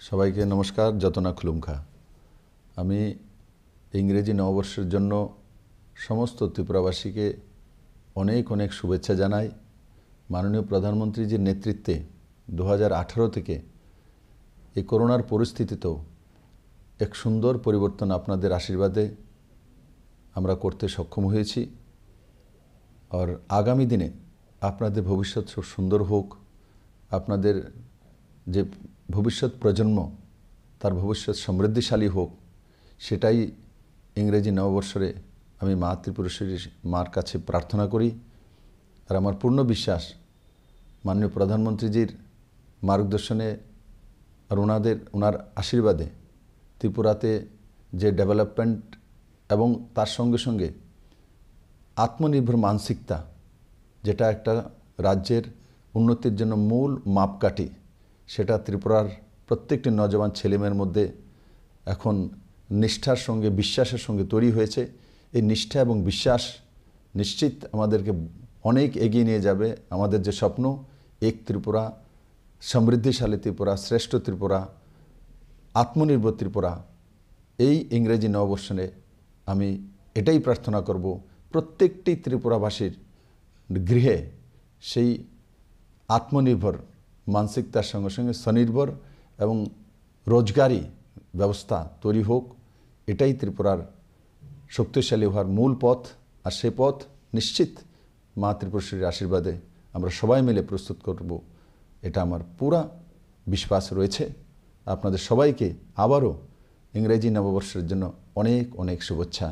সবাইকে নমস্কার। যতনা খুলুমখা। আমি ইংরেজি নববর্ষের জন্য সমস্ত ত্রিপুরাবাসীকে অনেক অনেক শুভেচ্ছা জানাই। মাননীয় প্রধানমন্ত্রীজির নেতৃত্বে 2018 থেকে এই করোনার পরিস্থিতিতেও এক সুন্দর পরিবর্তন আপনাদের আশীর্বাদে আমরা করতে সক্ষম হয়েছি। আর আগামী দিনে আপনাদের ভবিষ্যৎ সুন্দর হোক, আপনাদের যে ভবিষ্যৎ প্রজন্ম তার ভবিষ্যৎ সমৃদ্ধিশালী হোক, সেটাই ইংরেজি নববর্ষরে আমি মা ত্রিপুরেশ্বরী মার কাছে প্রার্থনা করি। আর আমার পূর্ণ বিশ্বাস মাননীয় প্রধানমন্ত্রীজির মার্গদর্শনে আর ওনার আশীর্বাদে ত্রিপুরাতে যে ডেভেলপমেন্ট এবং তার সঙ্গে সঙ্গে আত্মনির্ভর মানসিকতা, যেটা একটা রাজ্যের উন্নতির জন্য মূল মাপকাঠি, সেটা ত্রিপুরার প্রত্যেকটি নজওয়ান ছেলেমেয়ের মধ্যে এখন নিষ্ঠার সঙ্গে বিশ্বাসের সঙ্গে তৈরি হয়েছে। এই নিষ্ঠা এবং বিশ্বাস নিশ্চিত আমাদেরকে অনেক এগিয়ে নিয়ে যাবে। আমাদের যে স্বপ্ন, এক ত্রিপুরা, সমৃদ্ধিশালী ত্রিপুরা, শ্রেষ্ঠ ত্রিপুরা, আত্মনির্ভর ত্রিপুরা, এই ইংরেজি নববর্ষে আমি এটাই প্রার্থনা করব, প্রত্যেকটি ত্রিপুরাবাসীর গৃহে সেই আত্মনির্ভর মানসিকতার সঙ্গে সঙ্গে স্বনির্ভর এবং রোজগারি ব্যবস্থা তৈরি হোক। এটাই ত্রিপুরার শক্তিশালী হওয়ার মূল পথ। আর সেই পথ নিশ্চিত মা ত্রিপুরেশ্বরীর আশীর্বাদে আমরা সবাই মিলে প্রস্তুত করব, এটা আমার পুরা বিশ্বাস রয়েছে। আপনাদের সবাইকে আবারও ইংরেজি নববর্ষের জন্য অনেক অনেক শুভেচ্ছা।